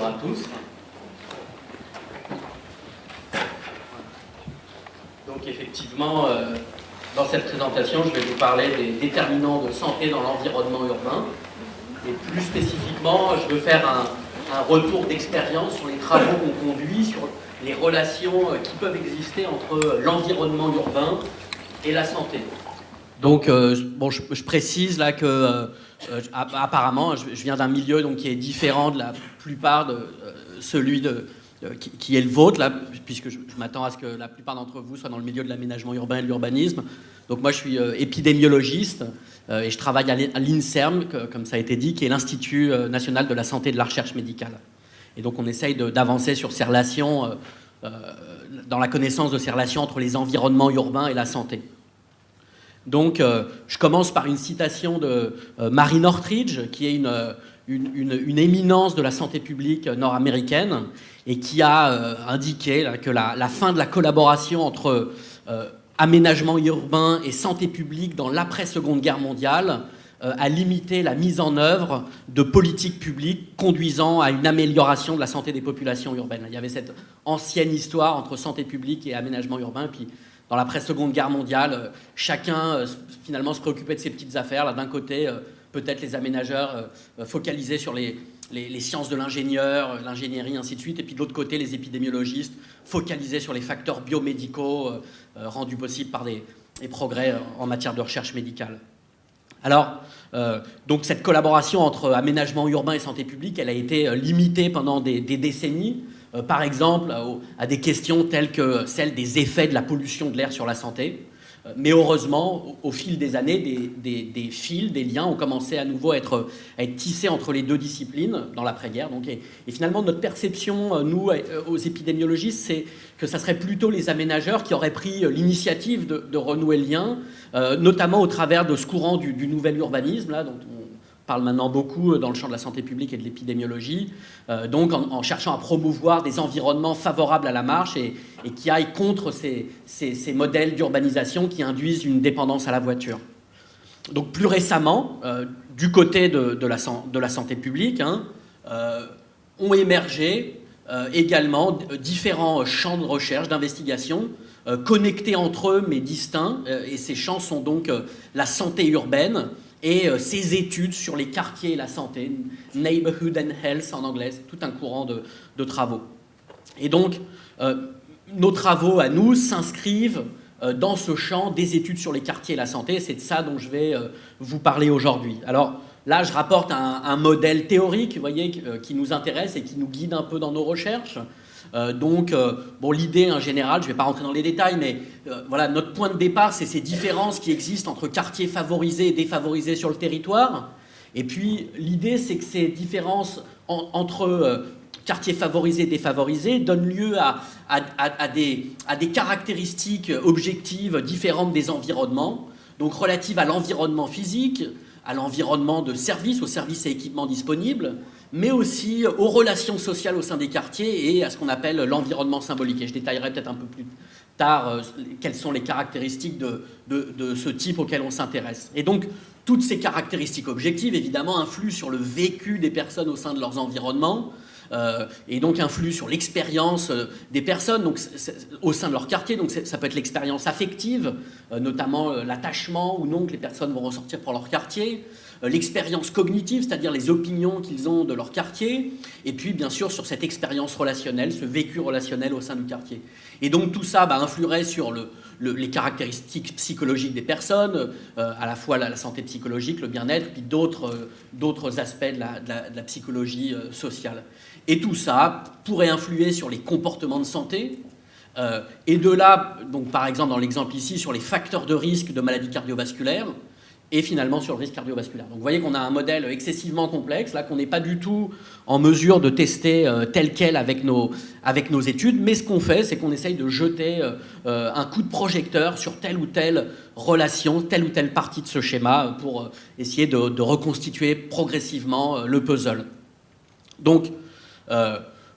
à tous. Donc effectivement, dans cette présentation, je vais vous parler des déterminants de santé dans l'environnement urbain. Et plus spécifiquement, je veux faire un retour d'expérience sur les travaux qu'on conduit, sur les relations qui peuvent exister entre l'environnement urbain et la santé. Donc, bon, je précise là que apparemment, je viens d'un milieu donc, qui est différent de la plupart de celui qui est le vôtre, là, puisque je m'attends à ce que la plupart d'entre vous soient dans le milieu de l'aménagement urbain et de l'urbanisme. Donc moi, je suis épidémiologiste et je travaille à l'INSERM, comme ça a été dit, qui est l'Institut national de la santé et de la recherche médicale. Et donc on essaye d'avancer sur ces relations, dans la connaissance de ces relations entre les environnements urbains et la santé. Donc, je commence par une citation de Mary Northridge, qui est une éminence de la santé publique nord-américaine et qui a indiqué là, que la fin de la collaboration entre aménagement urbain et santé publique dans l'après-Seconde Guerre mondiale a limité la mise en œuvre de politiques publiques conduisant à une amélioration de la santé des populations urbaines. Il y avait cette ancienne histoire entre santé publique et aménagement urbain, puis dans l'après-Seconde Guerre mondiale, chacun finalement se préoccupait de ses petites affaires. Là, d'un côté, peut-être les aménageurs focalisés sur les sciences de l'ingénieur, l'ingénierie, ainsi de suite. Et puis de l'autre côté, les épidémiologistes focalisés sur les facteurs biomédicaux rendus possibles par des progrès en matière de recherche médicale. Alors, donc cette collaboration entre aménagement urbain et santé publique, elle a été limitée pendant des décennies. Par exemple, à des questions telles que celles des effets de la pollution de l'air sur la santé. Mais heureusement, au fil des années, des fils, des liens ont commencé à nouveau à être tissés entre les deux disciplines dans l'après-guerre. Donc, et finalement, notre perception, nous, aux épidémiologistes, c'est que ça serait plutôt les aménageurs qui auraient pris l'initiative de renouer le lien, notamment au travers de ce courant du nouvel urbanisme, là, dont on parle maintenant beaucoup dans le champ de la santé publique et de l'épidémiologie, donc en cherchant à promouvoir des environnements favorables à la marche et qui aillent contre ces modèles d'urbanisation qui induisent une dépendance à la voiture. Donc plus récemment, du côté de la santé publique, ont émergé également différents champs de recherche, d'investigation, connectés entre eux mais distincts, et ces champs sont donc la santé urbaine, et ces études sur les quartiers et la santé, Neighborhood and Health en anglais, tout un courant de travaux. Et donc, nos travaux à nous s'inscrivent dans ce champ des études sur les quartiers et la santé, et c'est de ça dont je vais vous parler aujourd'hui. Alors là, je rapporte un modèle théorique, vous voyez, qui nous intéresse et qui nous guide un peu dans nos recherches. Donc, bon, l'idée en général, je ne vais pas rentrer dans les détails, mais voilà, notre point de départ, c'est ces différences qui existent entre quartiers favorisés et défavorisés sur le territoire. Et puis, l'idée, c'est que ces différences entre quartiers favorisés et défavorisés donnent lieu à des caractéristiques objectives différentes des environnements, donc relatives à l'environnement physique, à l'environnement de services, aux services et équipements disponibles, mais aussi aux relations sociales au sein des quartiers et à ce qu'on appelle l'environnement symbolique. Et je détaillerai peut-être un peu plus tard quelles sont les caractéristiques de ce type auquel on s'intéresse. Et donc, toutes ces caractéristiques objectives, évidemment, influent sur le vécu des personnes au sein de leurs environnements, et donc influent sur l'expérience des personnes donc, au sein de leur quartier. Donc ça peut être l'expérience affective, notamment l'attachement ou non que les personnes vont ressortir pour leur quartier, l'expérience cognitive, c'est-à-dire les opinions qu'ils ont de leur quartier, et puis bien sûr sur cette expérience relationnelle, ce vécu relationnel au sein du quartier. Et donc tout ça influerait sur les caractéristiques psychologiques des personnes, à la fois la santé psychologique, le bien-être, puis d'autres aspects de la psychologie sociale. Et tout ça pourrait influer sur les comportements de santé, et de là, donc par exemple dans l'exemple ici, sur les facteurs de risque de maladies cardiovasculaires, et finalement sur le risque cardiovasculaire. Donc vous voyez qu'on a un modèle excessivement complexe, là qu'on n'est pas du tout en mesure de tester tel quel avec nos études, mais ce qu'on fait, c'est qu'on essaye de jeter un coup de projecteur sur telle ou telle relation, telle ou telle partie de ce schéma pour essayer de reconstituer progressivement le puzzle. Donc,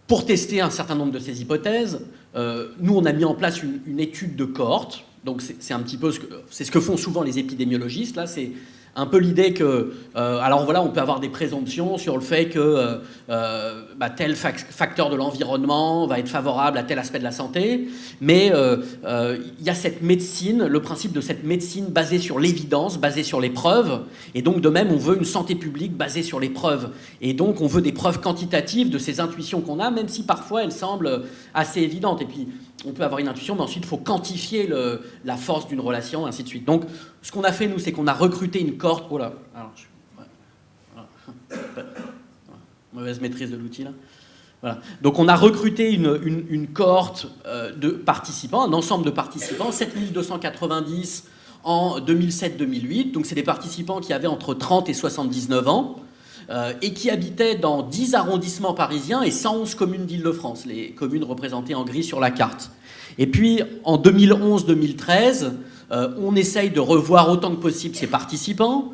pour tester un certain nombre de ces hypothèses, nous on a mis en place une étude de cohorte. Donc c'est un petit peu ce que font souvent les épidémiologistes. Là, c'est un peu l'idée que, alors voilà, on peut avoir des présomptions sur le fait que tel facteur de l'environnement va être favorable à tel aspect de la santé, mais il y a cette médecine, le principe de cette médecine basée sur l'évidence, basée sur les preuves, et donc de même on veut une santé publique basée sur les preuves, et donc on veut des preuves quantitatives de ces intuitions qu'on a, même si parfois elles semblent assez évidentes, et puis on peut avoir une intuition, mais ensuite il faut quantifier la force d'une relation, ainsi de suite. Donc ce qu'on a fait, nous, c'est qu'on a recruté une cohorte. Oh là, alors, voilà. Mauvaise maîtrise de l'outil, là. Voilà. Donc on a recruté une cohorte de participants, un ensemble de participants, 7290 en 2007-2008. Donc c'est des participants qui avaient entre 30 et 79 ans et qui habitaient dans 10 arrondissements parisiens et 111 communes d'Île-de-France, les communes représentées en gris sur la carte. Et puis en 2011-2013, on essaye de revoir autant que possible ces participants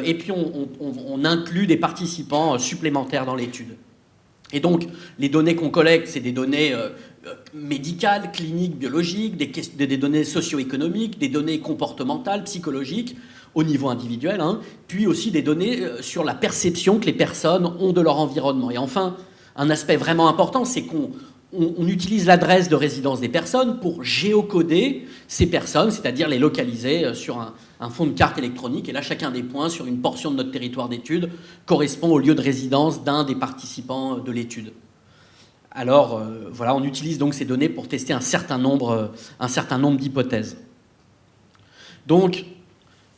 et puis on inclut des participants supplémentaires dans l'étude. Et donc, les données qu'on collecte, c'est des données médicales, cliniques, biologiques, des données socio-économiques, des données comportementales, psychologiques, au niveau individuel, hein, puis aussi des données sur la perception que les personnes ont de leur environnement. Et enfin, un aspect vraiment important, c'est qu'on utilise l'adresse de résidence des personnes pour géocoder ces personnes, c'est-à-dire les localiser sur un fond de carte électronique. Et là, chacun des points sur une portion de notre territoire d'étude correspond au lieu de résidence d'un des participants de l'étude. Alors, voilà, on utilise donc ces données pour tester un certain nombre d'hypothèses. Donc,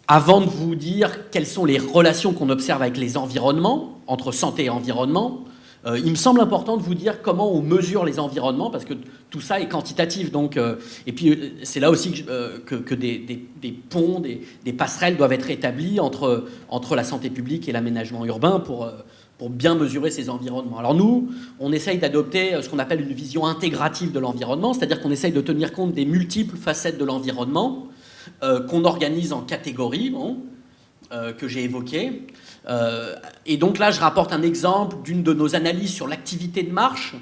avant de vous dire quelles sont les relations qu'on observe avec les environnements, entre santé et environnement, il me semble important de vous dire comment on mesure les environnements, parce que tout ça est quantitatif. Donc, et puis, c'est là aussi que des ponts, des passerelles doivent être établis entre la santé publique et l'aménagement urbain pour bien mesurer ces environnements. Alors nous, on essaye d'adopter ce qu'on appelle une vision intégrative de l'environnement, c'est-à-dire qu'on essaye de tenir compte des multiples facettes de l'environnement, qu'on organise en catégories, que j'ai évoquées. Et donc là, je rapporte un exemple d'une de nos analyses sur l'activité de marche,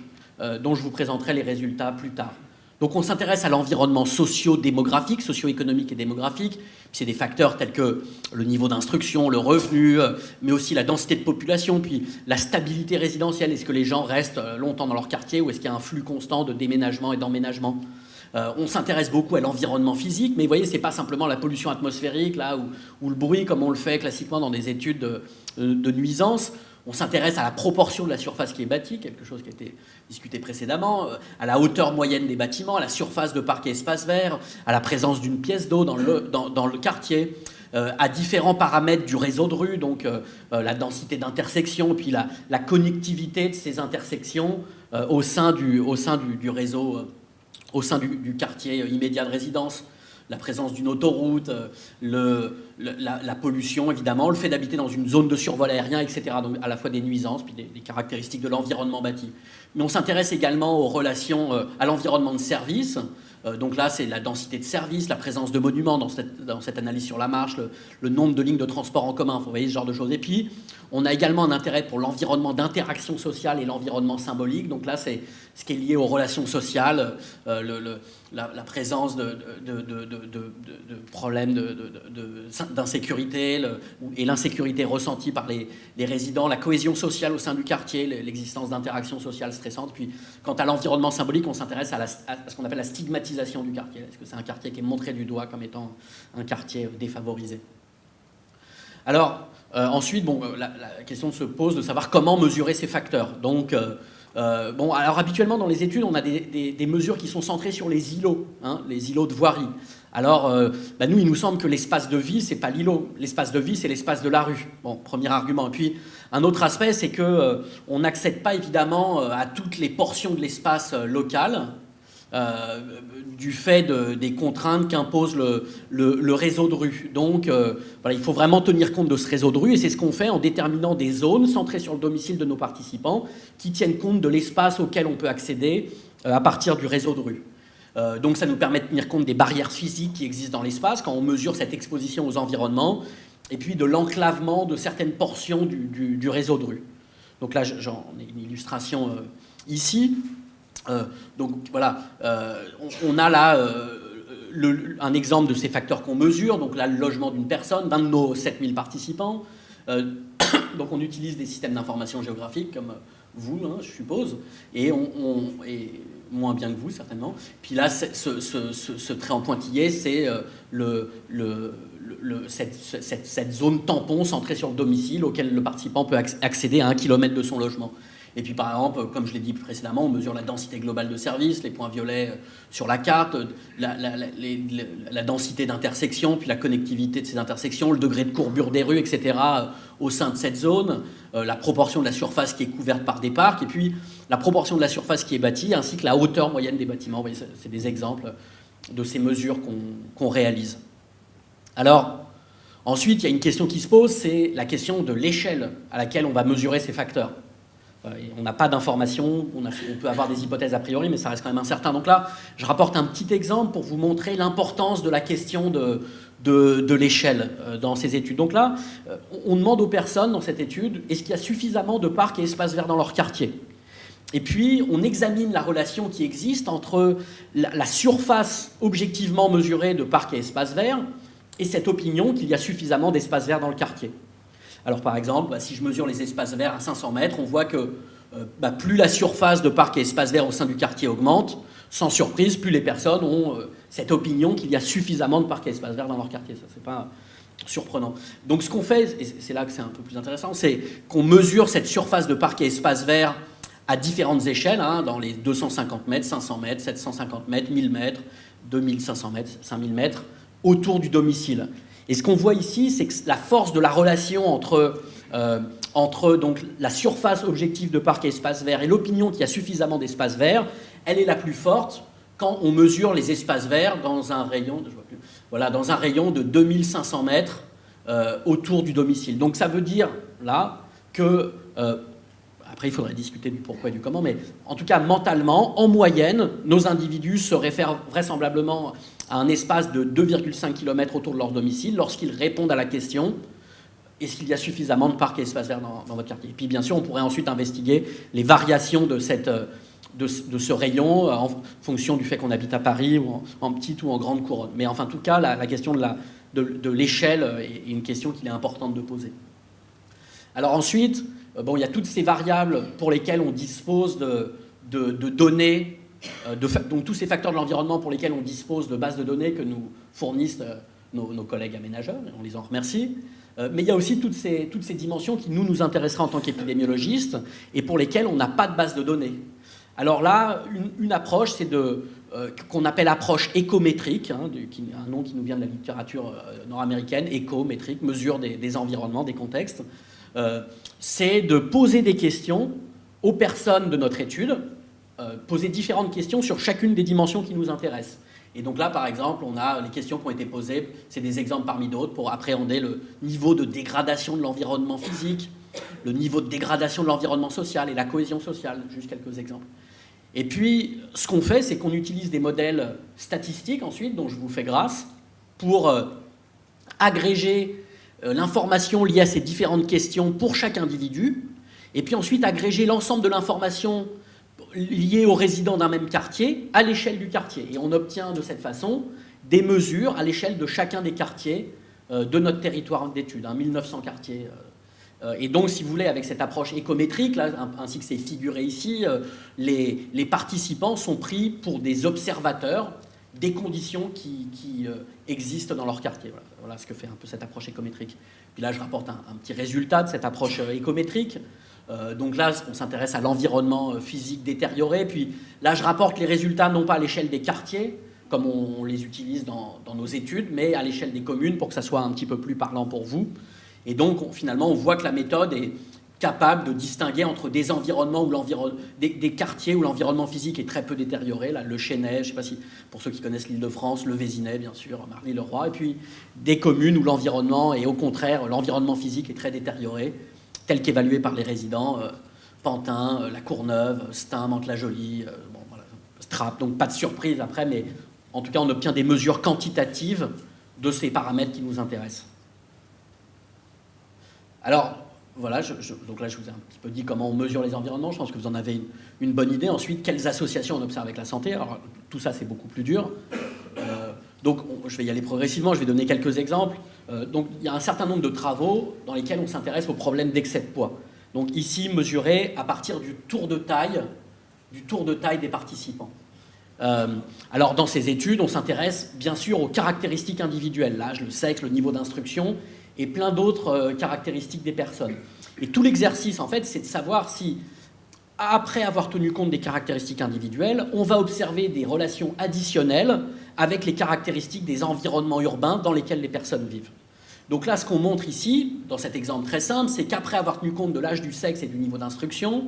dont je vous présenterai les résultats plus tard. Donc on s'intéresse à l'environnement socio-démographique, socio-économique et démographique. Puis c'est des facteurs tels que le niveau d'instruction, le revenu, mais aussi la densité de population, puis la stabilité résidentielle. Est-ce que les gens restent longtemps dans leur quartier ou est-ce qu'il y a un flux constant de déménagement et d'emménagement ? On s'intéresse beaucoup à l'environnement physique, mais vous voyez, ce n'est pas simplement la pollution atmosphérique là, ou le bruit, comme on le fait classiquement dans des études de nuisance. On s'intéresse à la proportion de la surface qui est bâtie, quelque chose qui a été discuté précédemment, à la hauteur moyenne des bâtiments, à la surface de parcs et espaces verts, à la présence d'une pièce d'eau dans le quartier, à différents paramètres du réseau de rue, donc la densité d'intersection, puis la connectivité de ces intersections au sein du réseau, au sein du quartier immédiat de résidence, la présence d'une autoroute, la pollution évidemment, le fait d'habiter dans une zone de survol aérien, etc. Donc à la fois des nuisances, puis des caractéristiques de l'environnement bâti. Mais on s'intéresse également aux relations, à l'environnement de service. Donc là, c'est la densité de services, la présence de monuments dans cette analyse sur la marche, le nombre de lignes de transport en commun, vous voyez ce genre de choses. Et puis, on a également un intérêt pour l'environnement d'interaction sociale et l'environnement symbolique. Donc là, c'est ce qui est lié aux relations sociales, la présence de problèmes d'insécurité et l'insécurité ressentie par les résidents, la cohésion sociale au sein du quartier, l'existence d'interactions sociales stressantes. Puis, quant à l'environnement symbolique, on s'intéresse à ce qu'on appelle la stigmatisation du quartier. Est-ce que c'est un quartier qui est montré du doigt comme étant un quartier défavorisé ? Alors, ensuite, la question se pose de savoir comment mesurer ces facteurs. Donc, alors habituellement dans les études, on a des mesures qui sont centrées sur les îlots, les îlots de voirie. Alors, nous, il nous semble que l'espace de vie, c'est pas l'îlot. L'espace de vie, c'est l'espace de la rue. Bon, premier argument. Et puis, un autre aspect, c'est que on n'accède pas évidemment à toutes les portions de l'espace local. Du fait des contraintes qu'impose le réseau de rue. Donc, il faut vraiment tenir compte de ce réseau de rue, et c'est ce qu'on fait en déterminant des zones centrées sur le domicile de nos participants qui tiennent compte de l'espace auquel on peut accéder à partir du réseau de rue. Donc, ça nous permet de tenir compte des barrières physiques qui existent dans l'espace quand on mesure cette exposition aux environnements, et puis de l'enclavement de certaines portions du réseau de rue. Donc là, j'en ai une illustration ici. Donc voilà, on a là un exemple de ces facteurs qu'on mesure, donc là, le logement d'une personne, d'un de nos 7000 participants. Donc on utilise des systèmes d'information géographique comme vous, hein, je suppose, et moins bien que vous, certainement. Puis là, ce trait en pointillé, c'est cette zone tampon centrée sur le domicile auquel le participant peut accéder à 1 kilomètre de son logement. Et puis par exemple, comme je l'ai dit précédemment, on mesure la densité globale de services, les points violets sur la carte, la densité d'intersections, puis la connectivité de ces intersections, le degré de courbure des rues, etc. Au sein de cette zone, la proportion de la surface qui est couverte par des parcs, et puis la proportion de la surface qui est bâtie, ainsi que la hauteur moyenne des bâtiments. Vous voyez, c'est des exemples de ces mesures qu'on réalise. Alors, ensuite, il y a une question qui se pose, c'est la question de l'échelle à laquelle on va mesurer ces facteurs. On n'a pas d'informations, on peut avoir des hypothèses a priori, mais ça reste quand même incertain. Donc là, je rapporte un petit exemple pour vous montrer l'importance de la question de l'échelle dans ces études. Donc là, on demande aux personnes dans cette étude, est-ce qu'il y a suffisamment de parcs et espaces verts dans leur quartier ? Et puis, on examine la relation qui existe entre la surface objectivement mesurée de parcs et espaces verts et cette opinion qu'il y a suffisamment d'espaces verts dans le quartier. Alors par exemple, si je mesure les espaces verts à 500 mètres, on voit que plus la surface de parcs et espaces verts au sein du quartier augmente, sans surprise, plus les personnes ont cette opinion qu'il y a suffisamment de parcs et espaces verts dans leur quartier. Ça, c'est pas surprenant. Donc ce qu'on fait, et c'est là que c'est un peu plus intéressant, c'est qu'on mesure cette surface de parcs et espaces verts à différentes échelles, hein, dans les 250 mètres, 500 mètres, 750 mètres, 1000 mètres, 2500 mètres, 5000 mètres, autour du domicile. Et ce qu'on voit ici, c'est que la force de la relation entre donc, la surface objective de parcs et espaces verts et l'opinion qu'il y a suffisamment d'espaces verts, elle est la plus forte quand on mesure les espaces verts dans un rayon, dans un rayon de 2500 mètres autour du domicile. Donc ça veut dire là que, après il faudrait discuter du pourquoi et du comment, mais en tout cas mentalement, en moyenne, nos individus se réfèrent vraisemblablement à un espace de 2,5 km autour de leur domicile lorsqu'ils répondent à la question « Est-ce qu'il y a suffisamment de parcs et espaces verts dans votre quartier ?» Et puis bien sûr, on pourrait ensuite investiguer les variations de ce rayon en fonction du fait qu'on habite à Paris ou en petite ou en grande couronne. Mais enfin, en tout cas, la question de l'échelle est une question qu'il est importante de poser. Alors ensuite, il y a toutes ces variables pour lesquelles on dispose de données, donc tous ces facteurs de l'environnement pour lesquels on dispose de bases de données que nous fournissent nos collègues aménageurs, et on les en remercie. Mais il y a aussi toutes ces dimensions qui nous intéresseraient en tant qu'épidémiologistes et pour lesquelles on n'a pas de base de données. Alors là, une approche, c'est qu'on appelle approche écométrique, hein, un nom qui nous vient de la littérature nord-américaine, écométrique, mesure des environnements, des contextes. C'est de poser des questions aux personnes de notre étude, poser différentes questions sur chacune des dimensions qui nous intéressent. Et donc là, par exemple, on a les questions qui ont été posées, c'est des exemples parmi d'autres, pour appréhender le niveau de dégradation de l'environnement physique, le niveau de dégradation de l'environnement social et la cohésion sociale, juste quelques exemples. Et puis, ce qu'on fait, c'est qu'on utilise des modèles statistiques ensuite, dont je vous fais grâce, pour agréger l'information liée à ces différentes questions pour chaque individu, et puis ensuite agréger l'ensemble de l'information liées aux résidents d'un même quartier à l'échelle du quartier. Et on obtient de cette façon des mesures à l'échelle de chacun des quartiers de notre territoire d'études, 1900 quartiers. Et donc, si vous voulez, avec cette approche écométrique, là, ainsi que c'est figuré ici, les participants sont pris pour des observateurs des conditions qui existent dans leur quartier. Voilà ce que fait un peu cette approche écométrique. Puis là, je rapporte un petit résultat de cette approche écométrique. Donc là, on s'intéresse à l'environnement physique détérioré. Puis là, je rapporte les résultats non pas à l'échelle des quartiers, comme on les utilise dans nos études, mais à l'échelle des communes pour que ça soit un petit peu plus parlant pour vous. Et donc, finalement, on voit que la méthode est capable de distinguer entre des environnements où des quartiers où l'environnement physique est très peu détérioré, là, le Chesnay, je ne sais pas si, pour ceux qui connaissent l'Île-de-France, le Vésinet, bien sûr, Marly-le-Roi, et puis des communes où l'environnement est au contraire, l'environnement physique est très détérioré, tel qu'évalué par les résidents, Pantin, La Courneuve, Stein, Mantes-la-Jolie, Strapp, donc pas de surprise après, mais en tout cas on obtient des mesures quantitatives de ces paramètres qui nous intéressent. Alors, voilà, donc là je vous ai un petit peu dit comment on mesure les environnements, je pense que vous en avez une bonne idée. Ensuite, quelles associations on observe avec la santé? Alors tout ça c'est beaucoup plus dur. Donc je vais y aller progressivement, je vais donner quelques exemples. Donc il y a un certain nombre de travaux dans lesquels on s'intéresse au problème d'excès de poids. Donc ici mesuré à partir du tour de taille des participants. Alors dans ces études, on s'intéresse bien sûr aux caractéristiques individuelles, l'âge, le sexe, le niveau d'instruction et plein d'autres caractéristiques des personnes. Et tout l'exercice en fait, c'est de savoir si, après avoir tenu compte des caractéristiques individuelles, on va observer des relations additionnelles avec les caractéristiques des environnements urbains dans lesquels les personnes vivent. Donc là, ce qu'on montre ici, dans cet exemple très simple, c'est qu'après avoir tenu compte de l'âge, du sexe et du niveau d'instruction,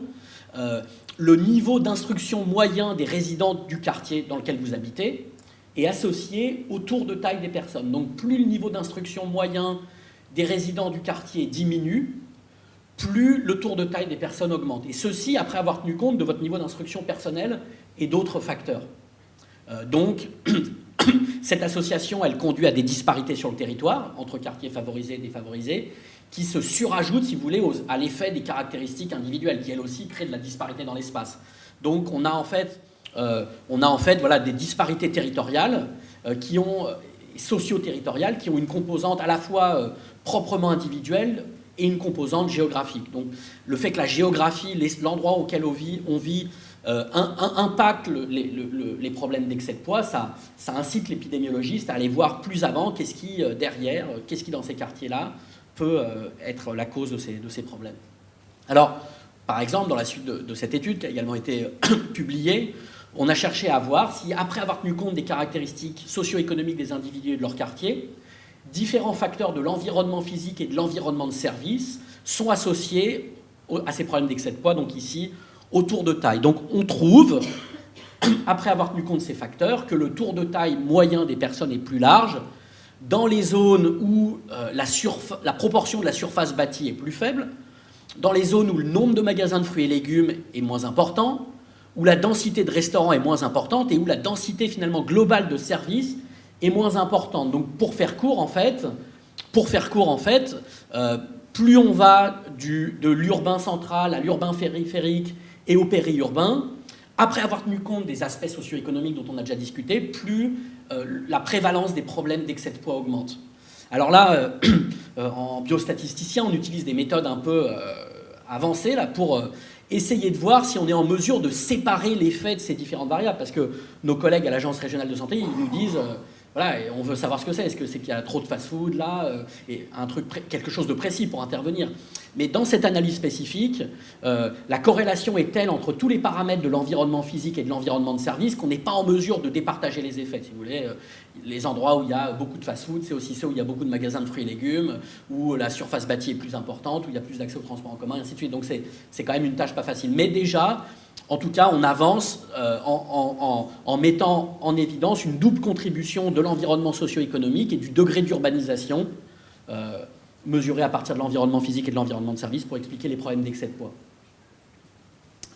le niveau d'instruction moyen des résidents du quartier dans lequel vous habitez est associé au tour de taille des personnes. Donc plus le niveau d'instruction moyen des résidents du quartier diminue, plus le tour de taille des personnes augmente. Et ceci après avoir tenu compte de votre niveau d'instruction personnelle et d'autres facteurs. Donc, cette association, elle conduit à des disparités sur le territoire, entre quartiers favorisés et défavorisés, qui se surajoutent, si vous voulez, à l'effet des caractéristiques individuelles, qui elles aussi créent de la disparité dans l'espace. Donc, on a en fait voilà, des disparités territoriales socio-territoriales, qui ont une composante à la fois proprement individuelle et une composante géographique. Donc le fait que la géographie, l'endroit auquel on vit impacte les problèmes d'excès de poids, ça incite l'épidémiologiste à aller voir plus avant qu'est-ce qui derrière, qu'est-ce qui dans ces quartiers-là peut être la cause de ces problèmes. Alors, par exemple, dans la suite de cette étude qui a également été publiée, on a cherché à voir si, après avoir tenu compte des caractéristiques socio-économiques des individus et de leur quartier, différents facteurs de l'environnement physique et de l'environnement de service sont associés à ces problèmes d'excès de poids, donc ici, au tour de taille. Donc on trouve, après avoir tenu compte de ces facteurs, que le tour de taille moyen des personnes est plus large dans les zones où la proportion de la surface bâtie est plus faible, dans les zones où le nombre de magasins de fruits et légumes est moins important, où la densité de restaurants est moins importante et où la densité finalement globale de services est moins importante. Donc pour faire court en fait, plus on va de l'urbain central à l'urbain périphérique et au périurbain, après avoir tenu compte des aspects socio-économiques dont on a déjà discuté, plus la prévalence des problèmes d'excès de poids augmente. Alors là, en biostatisticien, on utilise des méthodes un peu avancées là, pour essayer de voir si on est en mesure de séparer l'effet de ces différentes variables, parce que nos collègues à l'Agence régionale de santé, ils nous disent voilà, on veut savoir ce que c'est. Est-ce que c'est qu'il y a trop de fast-food là et quelque chose de précis pour intervenir. Mais dans cette analyse spécifique, la corrélation est telle entre tous les paramètres de l'environnement physique et de l'environnement de service qu'on n'est pas en mesure de départager les effets. Si vous voulez, les endroits où il y a beaucoup de fast-food, c'est aussi ceux où il y a beaucoup de magasins de fruits et légumes, où la surface bâtie est plus importante, où il y a plus d'accès au transport en commun, et ainsi de suite. Donc c'est quand même une tâche pas facile. Mais déjà, en tout cas, on avance en mettant en évidence une double contribution de l'environnement socio-économique et du degré d'urbanisation mesuré à partir de l'environnement physique et de l'environnement de service pour expliquer les problèmes d'excès de poids.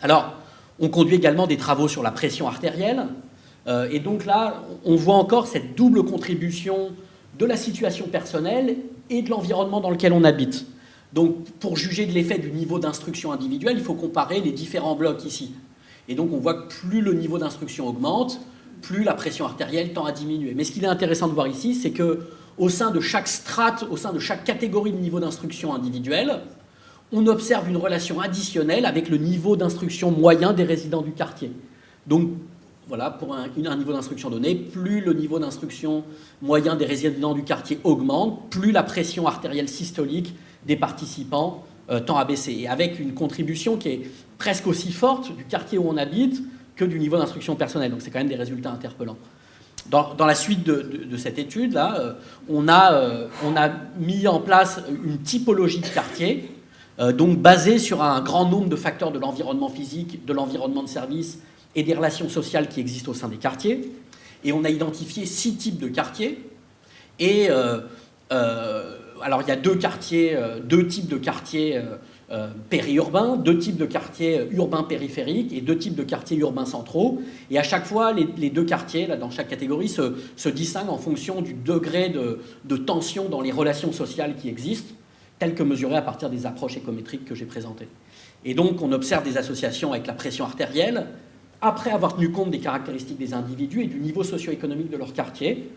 Alors, on conduit également des travaux sur la pression artérielle. Et donc là, on voit encore cette double contribution de la situation personnelle et de l'environnement dans lequel on habite. Donc, pour juger de l'effet du niveau d'instruction individuelle, il faut comparer les différents blocs ici. Et donc, on voit que plus le niveau d'instruction augmente, plus la pression artérielle tend à diminuer. Mais ce qu'il est intéressant de voir ici, c'est qu'au sein de chaque strate, au sein de chaque catégorie de niveau d'instruction individuelle, on observe une relation additionnelle avec le niveau d'instruction moyen des résidents du quartier. Donc, voilà, pour un niveau d'instruction donné, plus le niveau d'instruction moyen des résidents du quartier augmente, plus la pression artérielle systolique des participants tend à baisser. Et avec une contribution qui est presque aussi forte du quartier où on habite que du niveau d'instruction personnelle. Donc c'est quand même des résultats interpellants. Dans la suite de cette étude-là, on a mis en place une typologie de quartier, donc basée sur un grand nombre de facteurs de l'environnement physique, de l'environnement de service et des relations sociales qui existent au sein des quartiers. Et on a identifié 6 types de quartiers. Et alors il y a deux types de quartiers périurbains, 2 types de quartiers urbains périphériques et 2 types de quartiers urbains centraux. Et à chaque fois, les 2 quartiers, là, dans chaque catégorie, se distinguent en fonction du degré de tension dans les relations sociales qui existent, telles que mesurées à partir des approches écométriques que j'ai présentées. Et donc, on observe des associations avec la pression artérielle, après avoir tenu compte des caractéristiques des individus et du niveau socio-économique de leur quartier.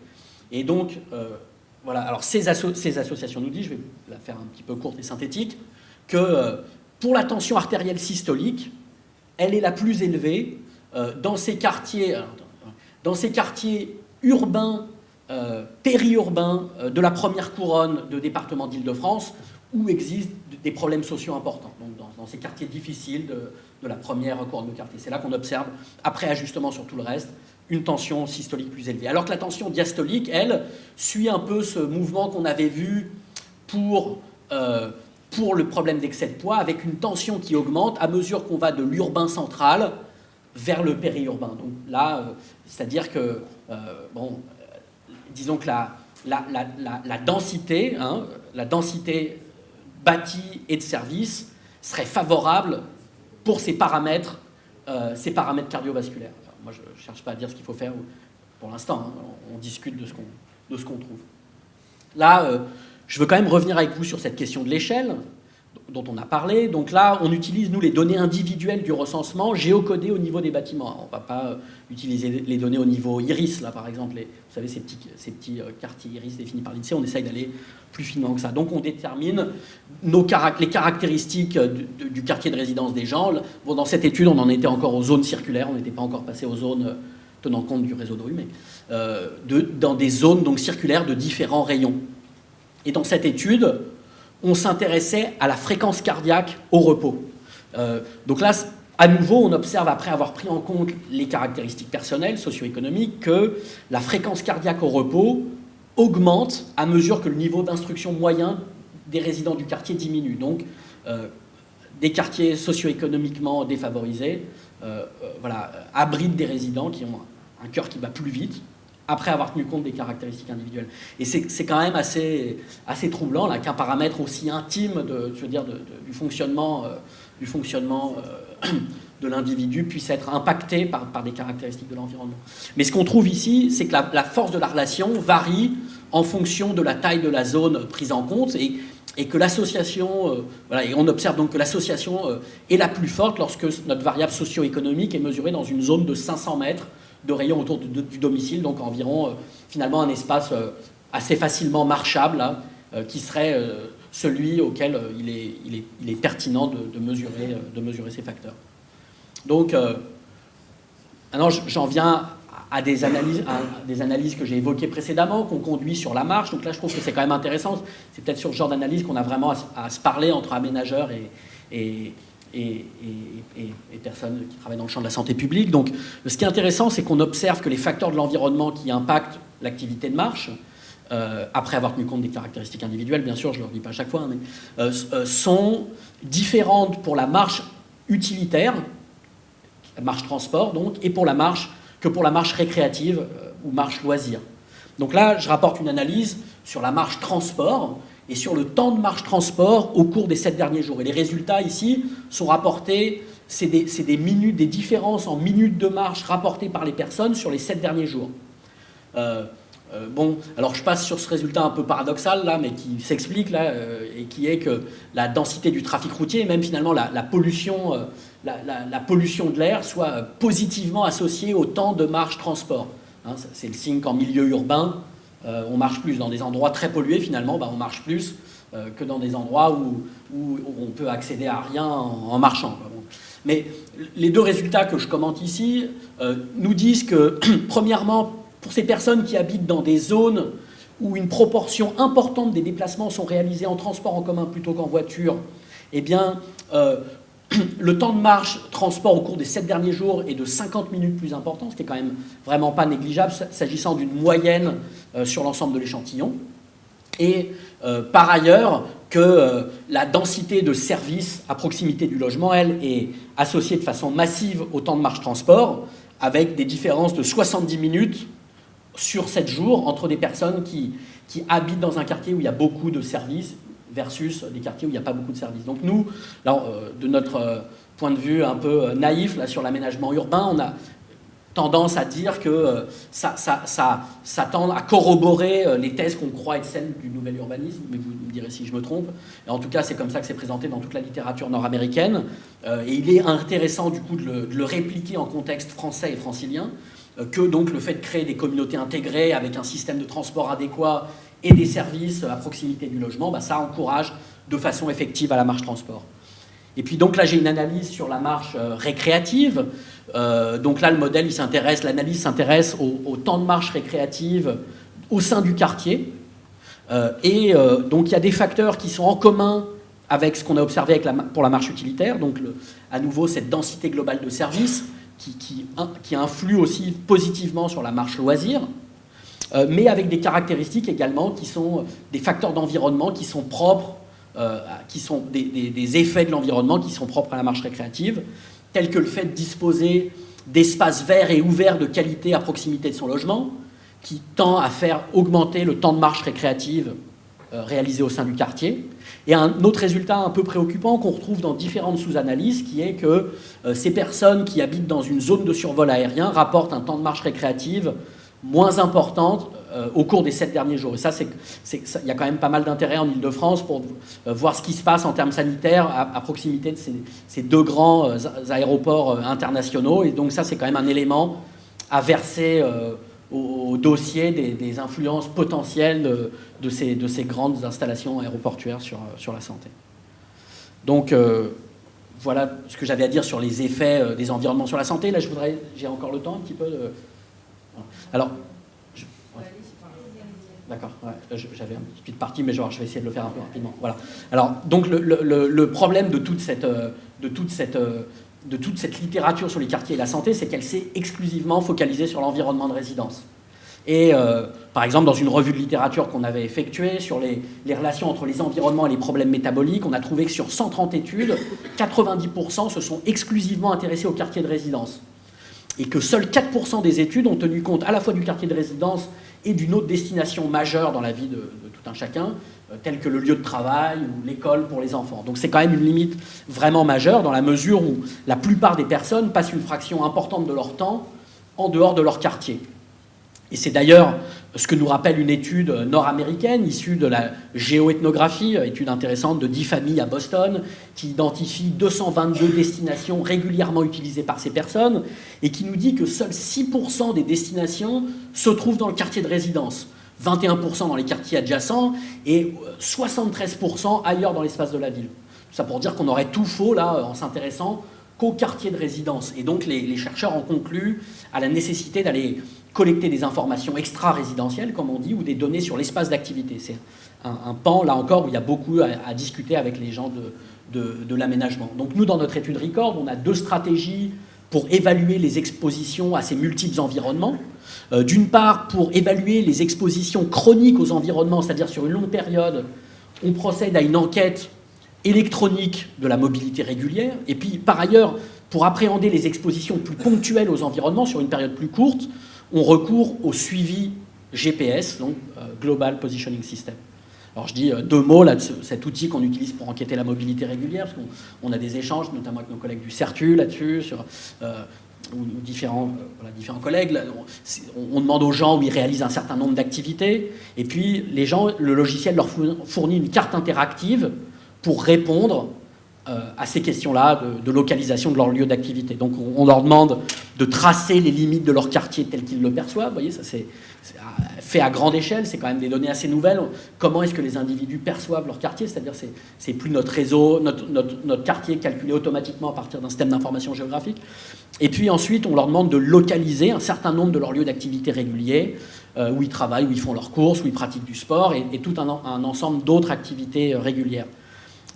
Et donc, voilà, alors ces associations nous disent, je vais la faire un petit peu courte et synthétique, que pour la tension artérielle systolique, elle est la plus élevée dans ces quartiers urbains, périurbains de la première couronne de département d'Île-de-France, où existent des problèmes sociaux importants, donc dans ces quartiers difficiles de la première couronne de quartier. C'est là qu'on observe, après ajustement sur tout le reste, une tension systolique plus élevée. Alors que la tension diastolique, elle, suit un peu ce mouvement qu'on avait vu pour le problème d'excès de poids, avec une tension qui augmente à mesure qu'on va de l'urbain central vers le périurbain. Donc là, c'est-à-dire que, disons que la densité, la densité bâtie et de services serait favorable pour ces paramètres cardiovasculaires. Alors, moi, je ne cherche pas à dire ce qu'il faut faire pour l'instant, on discute de ce qu'on trouve. Là, je veux quand même revenir avec vous sur cette question de l'échelle dont on a parlé. Donc là, on utilise, nous, les données individuelles du recensement géocodées au niveau des bâtiments. On ne va pas utiliser les données au niveau iris, là, par exemple. Vous savez, ces petits quartiers iris définis par l'INSEE, on essaye d'aller plus finement que ça. Donc on détermine les caractéristiques du quartier de résidence des gens. Bon, dans cette étude, on en était encore aux zones circulaires, on n'était pas encore passé aux zones tenant compte du réseau de rue, mais dans des zones donc, circulaires de différents rayons. Et dans cette étude, on s'intéressait à la fréquence cardiaque au repos. Donc là, à nouveau, on observe, après avoir pris en compte les caractéristiques personnelles, socio-économiques, que la fréquence cardiaque au repos augmente à mesure que le niveau d'instruction moyen des résidents du quartier diminue. Donc, des quartiers socio-économiquement défavorisés abritent des résidents qui ont un cœur qui bat plus vite, après avoir tenu compte des caractéristiques individuelles. Et c'est quand même assez troublant là, qu'un paramètre aussi intime du fonctionnement de l'individu puisse être impacté par des caractéristiques de l'environnement. Mais ce qu'on trouve ici, c'est que la force de la relation varie en fonction de la taille de la zone prise en compte et que l'association, et on observe donc que l'association est la plus forte lorsque notre variable socio-économique est mesurée dans une zone de 500 mètres de rayon autour du domicile, donc environ finalement un espace assez facilement marchable, là, qui serait celui auquel il est pertinent de mesurer ces facteurs. Donc, maintenant j'en viens à des analyses que j'ai évoquées précédemment, qu'on conduit sur la marche. Donc là, je trouve que c'est quand même intéressant. C'est peut-être sur ce genre d'analyse qu'on a vraiment à se parler entre aménageurs et personnes qui travaillent dans le champ de la santé publique. Donc, ce qui est intéressant, c'est qu'on observe que les facteurs de l'environnement qui impactent l'activité de marche, après avoir tenu compte des caractéristiques individuelles, bien sûr, je ne le redis pas à chaque fois, mais, sont différentes pour la marche utilitaire, la marche transport, donc, et pour la marche récréative ou marche loisir. Donc là, je rapporte une analyse sur la marche transport et sur le temps de marche transport au cours des 7 derniers jours. Et les résultats ici sont rapportés, c'est des minutes, des différences en minutes de marche rapportées par les personnes sur les 7 derniers jours. Bon, alors je passe sur ce résultat un peu paradoxal là, mais qui s'explique là, et qui est que la densité du trafic routier, et même finalement la pollution de l'air, soit positivement associée au temps de marche transport. Hein, c'est le signe qu'en milieu urbain, on marche plus. Dans des endroits très pollués, finalement, on marche plus que dans des endroits où on peut accéder à rien en marchant. Bon. Mais les deux résultats que je commente ici nous disent que, premièrement, pour ces personnes qui habitent dans des zones où une proportion importante des déplacements sont réalisés en transport en commun plutôt qu'en voiture, eh bien, le temps de marche transport au cours des 7 derniers jours est de 50 minutes plus important, ce qui est quand même vraiment pas négligeable, s'agissant d'une moyenne sur l'ensemble de l'échantillon. Et par ailleurs, que la densité de services à proximité du logement, elle, est associée de façon massive au temps de marche transport, avec des différences de 70 minutes sur 7 jours entre des personnes qui habitent dans un quartier où il y a beaucoup de services versus des quartiers où il n'y a pas beaucoup de services. Donc nous, là, de notre point de vue un peu naïf là, sur l'aménagement urbain, on a tendance à dire que ça tend à corroborer les thèses qu'on croit être celles du nouvel urbanisme, mais vous me direz si je me trompe. Et en tout cas, c'est comme ça que c'est présenté dans toute la littérature nord-américaine. Et il est intéressant du coup de le répliquer en contexte français et francilien, que donc le fait de créer des communautés intégrées avec un système de transport adéquat et des services à proximité du logement, ça encourage de façon effective à la marche transport. Et puis donc là j'ai une analyse sur la marche récréative. Donc là le modèle l'analyse s'intéresse au temps de marche récréative au sein du quartier. Donc il y a des facteurs qui sont en commun avec ce qu'on a observé pour la marche utilitaire. Donc à nouveau cette densité globale de services qui influe aussi positivement sur la marche loisir. Mais avec des caractéristiques également qui sont des facteurs d'environnement qui sont propres, qui sont des effets de l'environnement qui sont propres à la marche récréative, tels que le fait de disposer d'espaces verts et ouverts de qualité à proximité de son logement, qui tend à faire augmenter le temps de marche récréative réalisé au sein du quartier. Et un autre résultat un peu préoccupant qu'on retrouve dans différentes sous-analyses, qui est que ces personnes qui habitent dans une zone de survol aérien rapportent un temps de marche récréative moins importante au cours des 7 derniers jours. Et ça, il y a quand même pas mal d'intérêt en Ile-de-France pour voir ce qui se passe en termes sanitaires à proximité de ces 2 grands aéroports internationaux. Et donc ça, c'est quand même un élément à verser au dossier des influences potentielles de ces grandes installations aéroportuaires sur la santé. Donc voilà ce que j'avais à dire sur les effets des environnements sur la santé. Là, j'ai encore le temps un petit peu de... Alors, d'accord, ouais, j'avais un petit peu de partie, mais je vais essayer de le faire un peu rapidement. Voilà. Alors, donc le problème de toute cette littérature sur les quartiers et la santé, c'est qu'elle s'est exclusivement focalisée sur l'environnement de résidence. Et par exemple, dans une revue de littérature qu'on avait effectuée sur les relations entre les environnements et les problèmes métaboliques, on a trouvé que sur 130 études, 90% se sont exclusivement intéressés au quartier de résidence. Et que seuls 4% des études ont tenu compte à la fois du quartier de résidence et d'une autre destination majeure dans la vie de tout un chacun, telle que le lieu de travail ou l'école pour les enfants. Donc c'est quand même une limite vraiment majeure dans la mesure où la plupart des personnes passent une fraction importante de leur temps en dehors de leur quartier. Et c'est d'ailleurs ce que nous rappelle une étude nord-américaine issue de la géoethnographie, étude intéressante de 10 familles à Boston, qui identifie 222 destinations régulièrement utilisées par ces personnes et qui nous dit que seuls 6% des destinations se trouvent dans le quartier de résidence, 21% dans les quartiers adjacents et 73% ailleurs dans l'espace de la ville. Tout ça pour dire qu'on aurait tout faux là en s'intéressant qu'au quartier de résidence. Et donc les chercheurs en concluent à la nécessité d'aller collecter des informations extra-résidentielles, comme on dit, ou des données sur l'espace d'activité. C'est un pan, là encore, où il y a beaucoup à discuter avec les gens de l'aménagement. Donc nous, dans notre étude Record, on a 2 stratégies pour évaluer les expositions à ces multiples environnements. D'une part, pour évaluer les expositions chroniques aux environnements, c'est-à-dire sur une longue période, on procède à une enquête électronique de la mobilité régulière. Et puis, par ailleurs, pour appréhender les expositions plus ponctuelles aux environnements sur une période plus courte, on recourt au suivi GPS, donc Global Positioning System. Alors je dis 2 mots là de cet outil qu'on utilise pour enquêter la mobilité régulière, parce qu'on a des échanges, notamment avec nos collègues du CERTU là-dessus, ou différents collègues. Là, on demande aux gens où ils réalisent un certain nombre d'activités, et puis les gens, le logiciel leur fournit une carte interactive pour répondre à ces questions-là de localisation de leur lieu d'activité. Donc on leur demande de tracer les limites de leur quartier tel qu'ils le perçoivent. Vous voyez, ça c'est fait à grande échelle, c'est quand même des données assez nouvelles. Comment est-ce que les individus perçoivent leur quartier? C'est-à-dire c'est plus notre réseau, notre quartier calculé automatiquement à partir d'un système d'information géographique. Et puis ensuite, on leur demande de localiser un certain nombre de leurs lieux d'activité réguliers, où ils travaillent, où ils font leurs courses, où ils pratiquent du sport, et tout un ensemble d'autres activités régulières.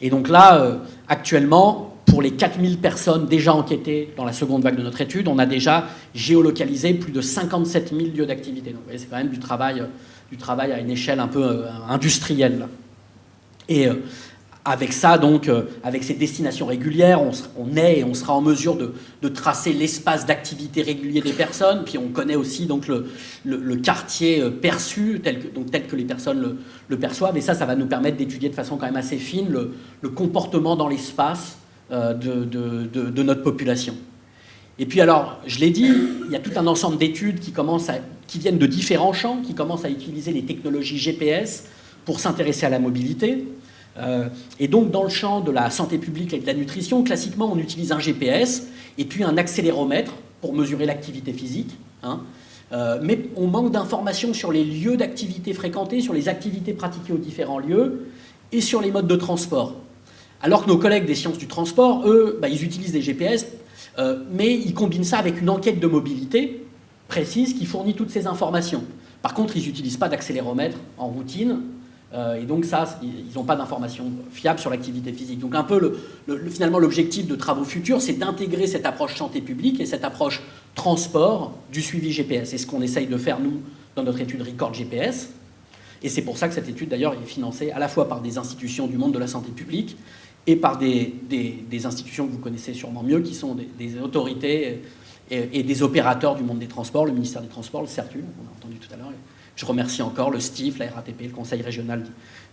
Et donc là, actuellement, pour les 4000 personnes déjà enquêtées dans la seconde vague de notre étude, on a déjà géolocalisé plus de 57 000 lieux d'activité. Donc vous voyez, c'est quand même du travail à une échelle un peu industrielle. Et avec ça, donc, avec ces destinations régulières, on sera en mesure de tracer l'espace d'activité régulier des personnes. Puis on connaît aussi donc, le quartier perçu, tel que les personnes le perçoivent. Et ça va nous permettre d'étudier de façon quand même assez fine le comportement dans l'espace de notre population. Et puis alors, je l'ai dit, il y a tout un ensemble d'études qui viennent de différents champs, qui commencent à utiliser les technologies GPS pour s'intéresser à la mobilité. Et donc, dans le champ de la santé publique et de la nutrition, classiquement, on utilise un GPS et puis un accéléromètre pour mesurer l'activité physique. hein. Mais on manque d'informations sur les lieux d'activité fréquentés, sur les activités pratiquées aux différents lieux et sur les modes de transport. Alors que nos collègues des sciences du transport, eux, ils utilisent des GPS, mais ils combinent ça avec une enquête de mobilité précise qui fournit toutes ces informations. Par contre, ils n'utilisent pas d'accéléromètre en routine, et donc ça, ils n'ont pas d'informations fiables sur l'activité physique. Donc un peu, finalement, l'objectif de travaux futurs, c'est d'intégrer cette approche santé publique et cette approche transport du suivi GPS. C'est ce qu'on essaye de faire, nous, dans notre étude Record GPS. Et c'est pour ça que cette étude, d'ailleurs, est financée à la fois par des institutions du monde de la santé publique et par des institutions que vous connaissez sûrement mieux, qui sont des autorités et des opérateurs du monde des transports, le ministère des Transports, le CERTUL, on a entendu tout à l'heure. Je remercie encore le STIF, la RATP, le Conseil régional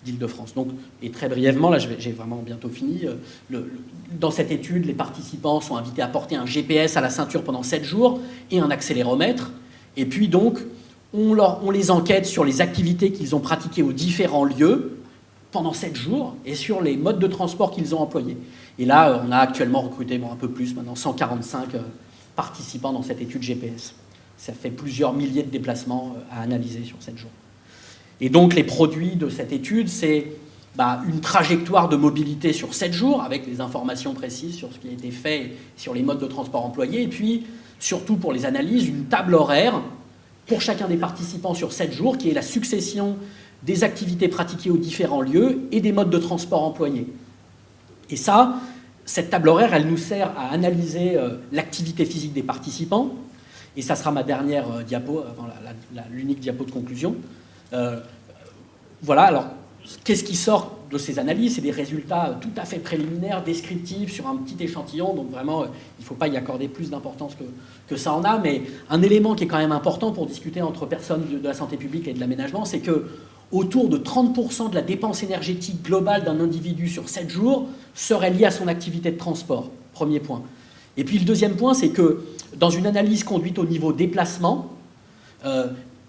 d'Île-de-France. Donc, et très brièvement, là j'ai vraiment bientôt fini, dans cette étude, les participants sont invités à porter un GPS à la ceinture pendant 7 jours et un accéléromètre. Et puis donc, on les enquête sur les activités qu'ils ont pratiquées aux différents lieux pendant 7 jours et sur les modes de transport qu'ils ont employés. Et là, on a actuellement recruté un peu plus, maintenant 145 participants dans cette étude GPS. Ça fait plusieurs milliers de déplacements à analyser sur 7 jours. Et donc les produits de cette étude, c'est une trajectoire de mobilité sur 7 jours, avec les informations précises sur ce qui a été fait, sur les modes de transport employés, et puis surtout pour les analyses, une table horaire pour chacun des participants sur 7 jours, qui est la succession des activités pratiquées aux différents lieux et des modes de transport employés. Et ça, cette table horaire, elle nous sert à analyser l'activité physique des participants, et ça sera ma dernière diapo, avant l'unique diapo de conclusion. Voilà, alors, qu'est-ce qui sort de ces analyses? C'est des résultats tout à fait préliminaires, descriptifs, sur un petit échantillon, donc vraiment, il ne faut pas y accorder plus d'importance que ça en a, mais un élément qui est quand même important pour discuter entre personnes de la santé publique et de l'aménagement, c'est que autour de 30% de la dépense énergétique globale d'un individu sur 7 jours serait liée à son activité de transport, premier point. Et puis le deuxième point, c'est que dans une analyse conduite au niveau déplacement,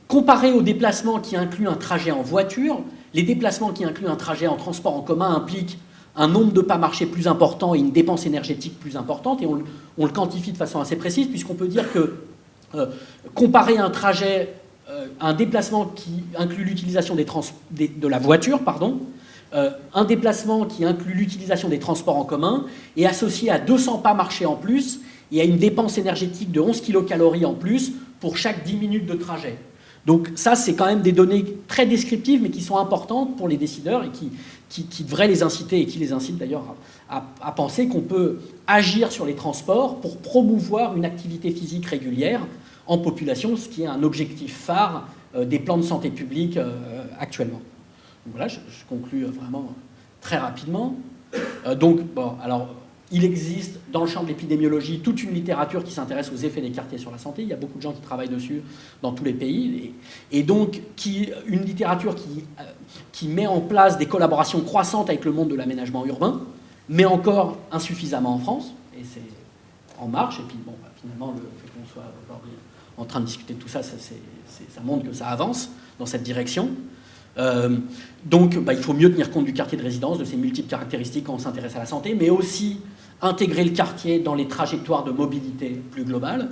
comparé aux déplacements qui incluent un trajet en voiture, les déplacements qui incluent un trajet en transport en commun impliquent un nombre de pas marchés plus important et une dépense énergétique plus importante, et on le quantifie de façon assez précise, puisqu'on peut dire que comparer un trajet, un déplacement qui inclut l'utilisation de la voiture, un déplacement qui inclut l'utilisation des transports en commun est associé à 200 pas marchés en plus et à une dépense énergétique de 11 kilocalories en plus pour chaque 10 minutes de trajet. Donc ça, c'est quand même des données très descriptives, mais qui sont importantes pour les décideurs et qui devraient les inciter, et qui les incitent d'ailleurs à penser qu'on peut agir sur les transports pour promouvoir une activité physique régulière en population, ce qui est un objectif phare des plans de santé publique actuellement. Donc voilà, je conclus vraiment très rapidement. Il existe dans le champ de l'épidémiologie toute une littérature qui s'intéresse aux effets des quartiers sur la santé. Il y a beaucoup de gens qui travaillent dessus dans tous les pays. Et donc, une littérature qui met en place des collaborations croissantes avec le monde de l'aménagement urbain, mais encore insuffisamment en France. Et c'est en marche. Et puis, finalement, le fait qu'on soit aujourd'hui en train de discuter de tout ça, ça montre que ça avance dans cette direction. Donc, il faut mieux tenir compte du quartier de résidence, de ses multiples caractéristiques quand on s'intéresse à la santé, mais aussi intégrer le quartier dans les trajectoires de mobilité plus globales.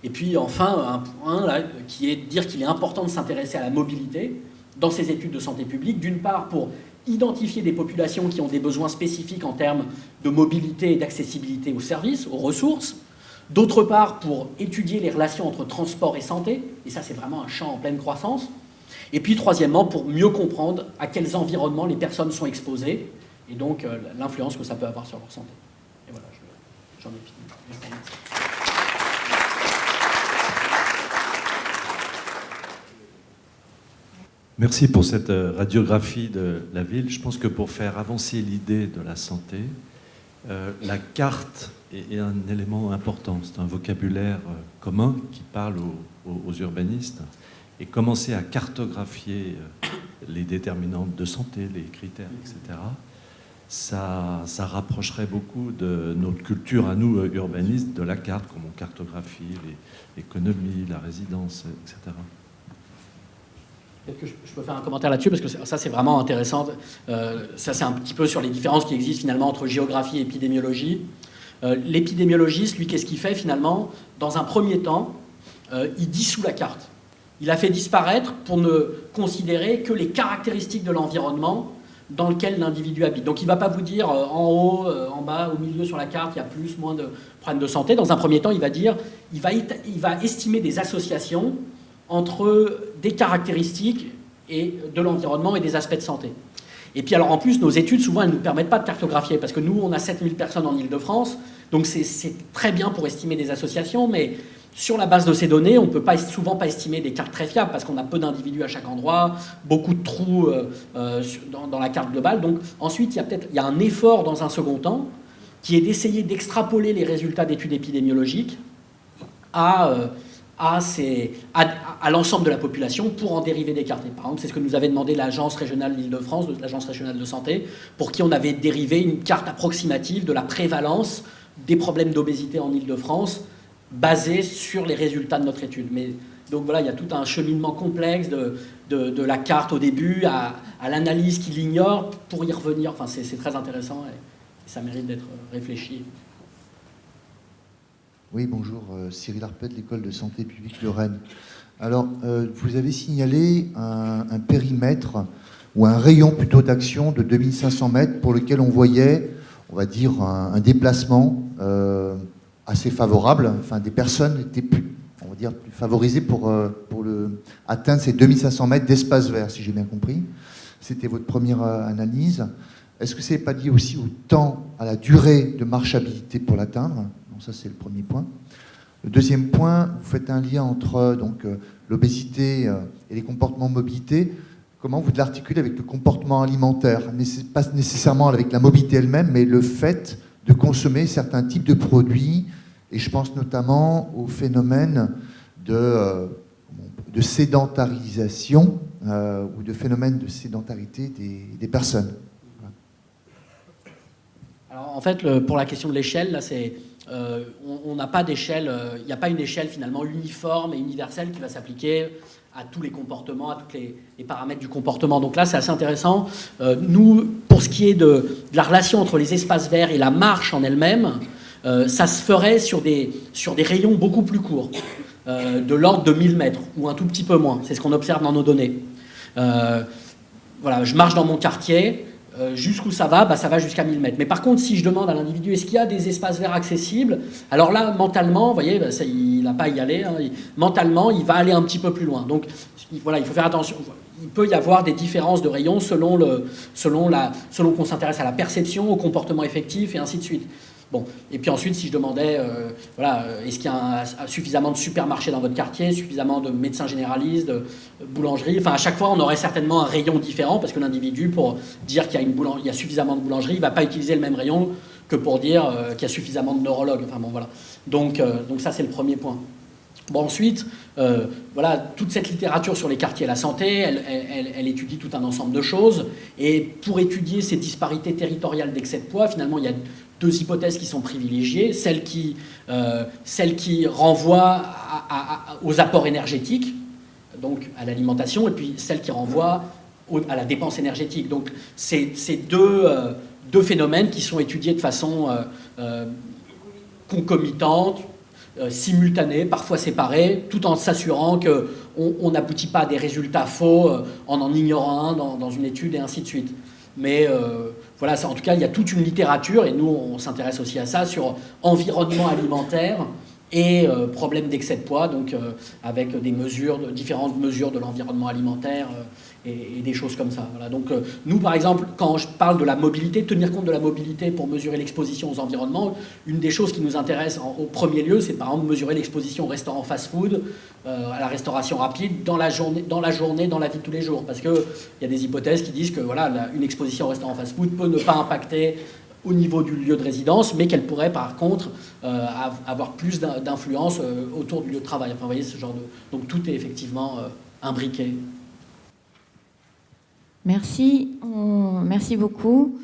Et puis enfin, un point là, qui est de dire qu'il est important de s'intéresser à la mobilité dans ces études de santé publique, d'une part pour identifier des populations qui ont des besoins spécifiques en termes de mobilité et d'accessibilité aux services, aux ressources, d'autre part pour étudier les relations entre transport et santé, et ça c'est vraiment un champ en pleine croissance, et puis troisièmement pour mieux comprendre à quels environnements les personnes sont exposées, et donc l'influence que ça peut avoir sur leur santé. Et voilà, j'en ai fini. Merci pour cette radiographie de la ville. Je pense que pour faire avancer l'idée de la santé, la carte est un élément important. C'est un vocabulaire commun qui parle aux urbanistes. Et commencer à cartographier les déterminantes de santé, les critères, etc., ça rapprocherait beaucoup de notre culture à nous, urbanistes, de la carte, comme on cartographie l'économie, la résidence, etc. Peut-être que je peux faire un commentaire là-dessus, parce que ça, c'est vraiment intéressant. Ça, c'est un petit peu sur les différences qui existent finalement entre géographie et épidémiologie. L'épidémiologiste, lui, qu'est-ce qu'il fait finalement? Dans un premier temps, il dissout la carte. Il la fait disparaître pour ne considérer que les caractéristiques de l'environnement dans lequel l'individu habite. Donc il ne va pas vous dire en haut, en bas, au milieu sur la carte, il y a plus, moins de problèmes de santé. Dans un premier temps, il va estimer des associations entre des caractéristiques et de l'environnement et des aspects de santé. Et puis alors en plus, nos études, souvent, elles ne nous permettent pas de cartographier, parce que nous, on a 7000 personnes en Île-de-France, donc c'est très bien pour estimer des associations, mais sur la base de ces données, on ne peut souvent pas estimer des cartes très fiables, parce qu'on a peu d'individus à chaque endroit, beaucoup de trous dans la carte globale. Donc ensuite, il y a un effort dans un second temps, qui est d'essayer d'extrapoler les résultats d'études épidémiologiques à l'ensemble de la population pour en dériver des cartes. Et par exemple, c'est ce que nous avait demandé l'Agence régionale d'Île-de-France, l'Agence régionale de santé, pour qui on avait dérivé une carte approximative de la prévalence des problèmes d'obésité en Île-de-France, basée sur les résultats de notre étude. Mais, donc voilà, il y a tout un cheminement complexe de la carte au début à l'analyse qui l'ignore pour y revenir. Enfin, c'est très intéressant et ça mérite d'être réfléchi. Oui, bonjour, Cyril Arpet de l'École de santé publique de Rennes. Alors, vous avez signalé un périmètre, ou un rayon plutôt d'action de 2500 mètres pour lequel on voyait, on va dire, un déplacement assez favorable. Enfin, des personnes étaient plus, on va dire, plus favorisées pour atteindre ces 2500 mètres d'espace vert, si j'ai bien compris. C'était votre première analyse. Est-ce que ce n'est pas lié aussi au temps, à la durée de marchabilité pour l'atteindre ? Ça, c'est le premier point. Le deuxième point, vous faites un lien entre l'obésité et les comportements de mobilité. Comment vous l'articulez avec le comportement alimentaire ? Pas nécessairement avec la mobilité elle-même, mais le fait de consommer certains types de produits. Et je pense notamment au phénomène de sédentarisation ou de phénomène de sédentarité des personnes. Voilà. Alors, en fait, pour la question de l'échelle, là, c'est... on n'a pas d'échelle, il n'y a pas une échelle finalement uniforme et universelle qui va s'appliquer à tous les comportements, à tous les paramètres du comportement. Donc là, c'est assez intéressant. Nous, pour ce qui est de la relation entre les espaces verts et la marche en elle-même, ça se ferait sur des rayons beaucoup plus courts, de l'ordre de 1000 mètres, ou un tout petit peu moins. C'est ce qu'on observe dans nos données. Voilà, je marche dans mon quartier. Jusqu'où ça va jusqu'à 1000 mètres. Mais par contre, si je demande à l'individu est-ce qu'il y a des espaces verts accessibles, alors là, mentalement, vous voyez, il n'a pas à y aller, hein, mentalement, il va aller un petit peu plus loin. Donc voilà, il faut faire attention. Il peut y avoir des différences de rayons selon qu'on s'intéresse à la perception, au comportement effectif et ainsi de suite. Bon, et puis ensuite, si je demandais, est-ce qu'il y a suffisamment de supermarchés dans votre quartier, suffisamment de médecins généralistes, de boulangeries, enfin à chaque fois, on aurait certainement un rayon différent, parce que l'individu, pour dire qu'il y a suffisamment de boulangeries, il ne va pas utiliser le même rayon que pour dire qu'il y a suffisamment de neurologues. Enfin bon, voilà. Donc ça, c'est le premier point. Bon, ensuite, voilà, toute cette littérature sur les quartiers et la santé, elle étudie tout un ensemble de choses. Et pour étudier ces disparités territoriales d'excès de poids, finalement, il y a deux hypothèses qui sont privilégiées. Celle qui renvoie aux apports énergétiques, donc à l'alimentation, et puis celle qui renvoie à la dépense énergétique. Donc, c'est deux phénomènes qui sont étudiés de façon concomitante, simultanée, parfois séparée, tout en s'assurant qu'on n'aboutit pas à des résultats faux en ignorant un dans une étude et ainsi de suite. Mais voilà, ça, en tout cas, il y a toute une littérature, et nous, on s'intéresse aussi à ça, sur environnement alimentaire et problème d'excès de poids, donc avec différentes mesures de l'environnement alimentaire et des choses comme ça. Voilà. Donc nous, par exemple, quand je parle de la mobilité, tenir compte de la mobilité pour mesurer l'exposition aux environnements, une des choses qui nous intéresse au premier lieu, c'est par exemple mesurer l'exposition au restaurant fast-food, à la restauration rapide, dans la journée, dans la vie de tous les jours. Parce qu'il y a des hypothèses qui disent que voilà, une exposition au restaurant fast-food peut ne pas impacter au niveau du lieu de résidence, mais qu'elle pourrait par contre avoir plus d'influence autour du lieu de travail. Enfin, vous voyez, ce genre de... Donc tout est effectivement imbriqué. Merci beaucoup.